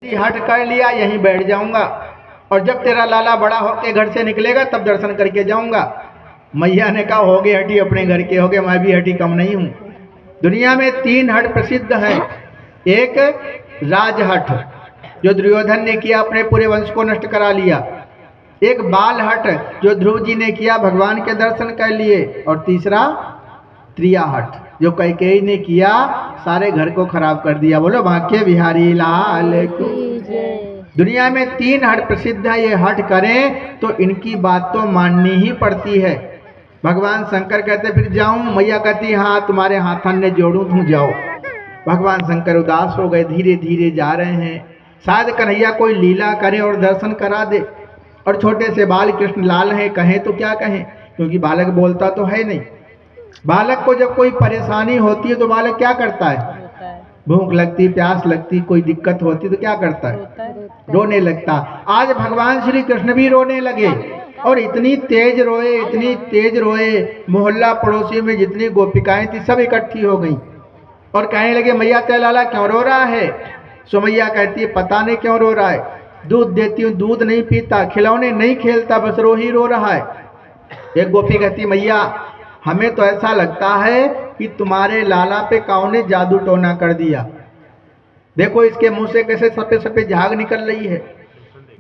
हट कर लिया, यहीं बैठ जाऊंगा और जब तेरा लाला बड़ा होके घर से निकलेगा तब दर्शन करके जाऊंगा। मैया ने कहा हो गए हटी, अपने घर के हो गए, मैं भी हटी कम नहीं हूं। दुनिया में 3 हट प्रसिद्ध हैं। एक राजहट जो दुर्योधन ने किया, अपने पूरे वंश को नष्ट करा लिया। एक बाल हट जो ध्रुव जी ने किया, भगवान के दर्शन कर लिए। और तीसरा त्रिया हट जो कैकेयी ने किया, सारे घर को खराब कर दिया। बोलो बांके बिहारी लाल की। दुनिया में 3 हट प्रसिद्ध है। ये हट करें तो इनकी बात तो माननी ही पड़ती है। भगवान शंकर कहते फिर जाऊं, मैया कहती हाँ तुम्हारे हाथन ने जोड़ू, तुम जाओ। भगवान शंकर उदास हो गए, धीरे धीरे जा रहे हैं। शायद कन्हैया कोई लीला करे और दर्शन करा दे। और छोटे से बाल कृष्ण लाल हैं, कहें तो क्या कहें, क्योंकि बालक बोलता तो है नहीं। बालक को जब कोई परेशानी होती है तो बालक क्या करता है? भूख लगती, प्यास लगती, कोई दिक्कत होती तो क्या करता है? रोने लगता। आज भगवान श्री कृष्ण भी रोने लगे और इतनी तेज रोए, इतनी तेज रोए, मोहल्ला पड़ोसी में जितनी गोपिकाएं थी सब इकट्ठी हो गई और कहने लगे मैया तेरा लाला क्यों रो रहा है? सुमैया कहती है पता नहीं क्यों रो रहा है, दूध देती हूँ दूध नहीं पीता, खिलौने नहीं खेलता, बस रो ही रो रहा है। एक गोपी कहती मैया हमें तो ऐसा लगता है कि तुम्हारे लाला पे काऊ ने जादू टोना कर दिया। देखो इसके मुंह से कैसे सफेद सफेद झाग निकल रही है।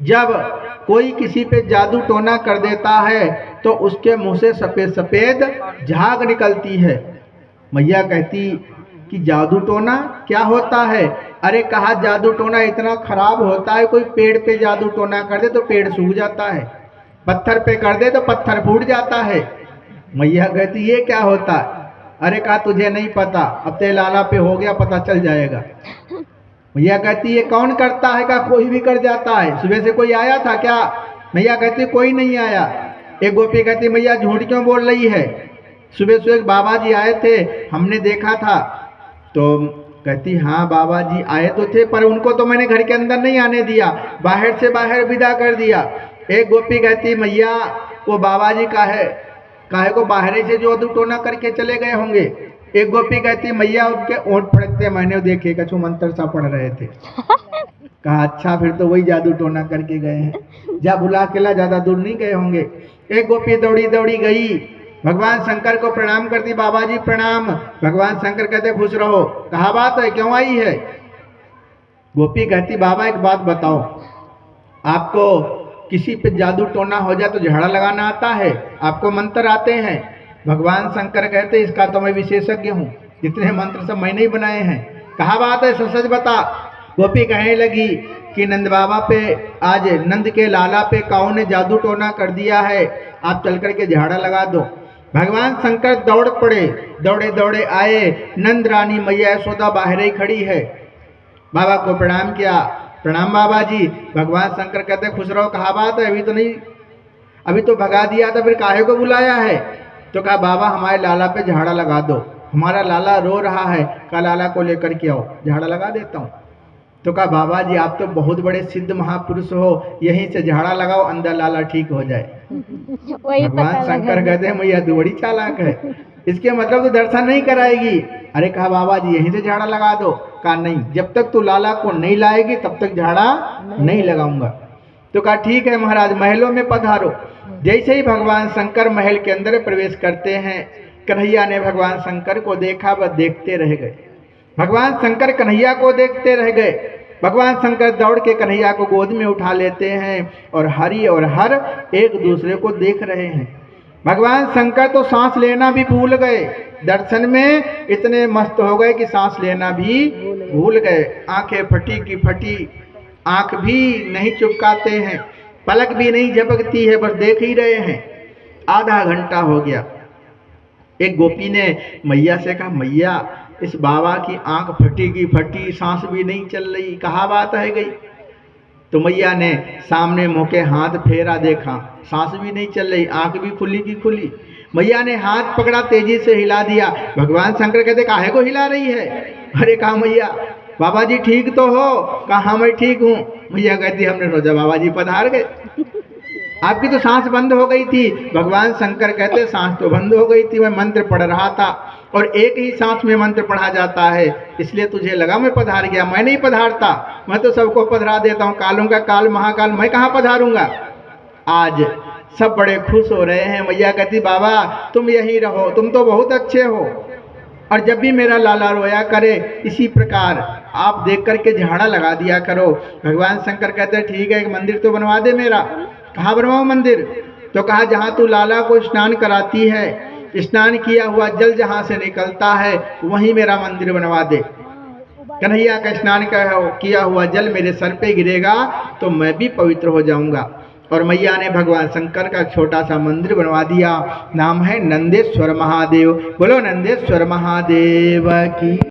जब कोई किसी पे जादू टोना कर देता है तो उसके मुंह से सफेद सफेद झाग निकलती है। मैया कहती कि जादू टोना क्या होता है? अरे कहा जादू टोना इतना खराब होता है, कोई पेड़ पे जादू टोना कर दे तो पेड़ सूख जाता है, पत्थर पे कर दे तो पत्थर फूट जाता है। मैया कहती ये क्या होता है? अरे कहा तुझे नहीं पता, अब तेरे लाला पे हो गया पता चल जाएगा। मैया कहती ये कौन करता है? का कोई भी कर जाता है। सुबह से कोई आया था क्या? मैया कहती कोई नहीं आया। एक गोपी कहती मैया झूठ क्यों बोल रही है? सुबह सुबह बाबा जी आए थे, हमने देखा था। तो कहती हाँ बाबा जी आए तो थे, पर उनको तो मैंने घर के अंदर नहीं आने दिया, बाहर से बाहर विदा कर दिया। एक गोपी कहती मैया वो बाबा जी का है, काहे को बाहर से जो जादू टोना करके चले गए होंगे। एक गोपी कहती मैया उनके ओंठ फड़कते मैंने देखे, कछु मंत्र सा पढ़ रहे थे। कहा अच्छा फिर तो वही जादू टोना करके गए हैं, जा बुला के ला, ज्यादा दूर नहीं गए होंगे। एक गोपी दौड़ी दौड़ी गई, भगवान शंकर को प्रणाम करती, बाबा जी प्रणाम। भगवान शंकर कहते खुश रहो। कहा बात है, क्यों आई है? गोपी कहती बाबा एक बात बताओ, आपको किसी पे जादू टोना हो जाए तो झाड़ा लगाना आता है? आपको मंत्र आते हैं? भगवान शंकर कहते इसका तो मैं विशेषज्ञ हूँ, जितने मंत्र सब मैंने ही बनाए हैं। कहा बात है, सच सच बता। गोपी कहने लगी कि नंद बाबा पे, आज नंद के लाला पे काऊ ने जादू टोना कर दिया है, आप चल करके झाड़ा लगा दो। भगवान शंकर दौड़ पड़े, दौड़े दौड़े आए। नंद रानी मैया यशोदा बाहर ही खड़ी है। बाबा को प्रणाम किया, प्रणाम बाबा जी। भगवान शंकर कहते खुश रहो। कहा बात है, अभी तो नहीं, अभी तो भगा दिया था, फिर काहे को बुलाया है? तो कहा बाबा हमारे लाला पे झाड़ा लगा दो, हमारा लाला रो रहा है, का लाला को लेकर के आओ, झाड़ा लगा देता हूँ। तो कहा बाबा जी आप तो बहुत बड़े सिद्ध महापुरुष हो, यहीं से झाड़ा लगाओ, अंदर लाला ठीक हो जाए। भगवान शंकर कहते हैं मैया तू बड़ी चालाक है, इसके मतलब तो दर्शन नहीं कराएगी। अरे कहा बाबा जी यहीं से झाड़ा लगा दो। कहा नहीं, जब तक तू लाला को नहीं लाएगी तब तक झाड़ा नहीं लगाऊंगा। तो कहा ठीक है महाराज, महलों में पधारो। जैसे ही भगवान शंकर महल के अंदर प्रवेश करते हैं, कन्हैया ने भगवान शंकर को देखा, वह देखते रह गए। भगवान शंकर कन्हैया को देखते रह गए। भगवान शंकर दौड़ के कन्हैया को गोद में उठा लेते हैं और हरि और हर एक दूसरे को देख रहे हैं। भगवान शंकर तो सांस लेना भी भूल गए, दर्शन में इतने मस्त हो गए कि सांस लेना भी भूल गए। आंखें फटी की फटी, आंख भी नहीं चुपकाते हैं, पलक भी नहीं झपकती है, बस देख ही रहे हैं। आधा घंटा हो गया। एक गोपी ने मैया से कहा मैया इस बाबा की आंख फटी की फटी, सांस भी नहीं चल रही, कहाँ बात है गई? तो मैया ने सामने मुँह के हाथ फेरा, देखा सांस भी नहीं चल रही, आंख भी खुली की खुली। मैया ने हाथ पकड़ा, तेजी से हिला दिया। भगवान शंकर कहते काहे को हिला रही है? अरे कहा मैया बाबा जी ठीक तो हो? कहा मैं ठीक हूँ। मैया कहती हमने रोजा बाबा जी पधार गए, आपकी तो सांस बंद हो गई थी। भगवान शंकर कहते सांस तो बंद हो गई थी, मैं मंत्र पढ़ रहा था और एक ही सांस में मंत्र पढ़ा जाता है, इसलिए तुझे लगा मैं पधार गया। मैं नहीं पधारता, मैं तो सबको पधरा देता हूँ। कालों का काल महाकाल, मैं कहाँ पधारूंगा। आज सब बड़े खुश हो रहे हैं। मैया कहती बाबा तुम यहीं रहो, तुम तो बहुत अच्छे हो, और जब भी मेरा लाला रोया करे इसी प्रकार आप देख करके झाड़ा लगा दिया करो। भगवान शंकर कहते हैं ठीक है, एक मंदिर तो बनवा दे मेरा। कहाँ बनवाओ मंदिर? तो कहा जहाँ तू लाला को स्नान कराती है, स्नान किया हुआ जल जहाँ से निकलता है वहीं मेरा मंदिर बनवा दे। कन्हैया का स्नान किया हुआ जल मेरे सर पे गिरेगा तो मैं भी पवित्र हो जाऊंगा। और मैया ने भगवान शंकर का छोटा सा मंदिर बनवा दिया, नाम है नंदेश्वर महादेव। बोलो नंदेश्वर महादेव की।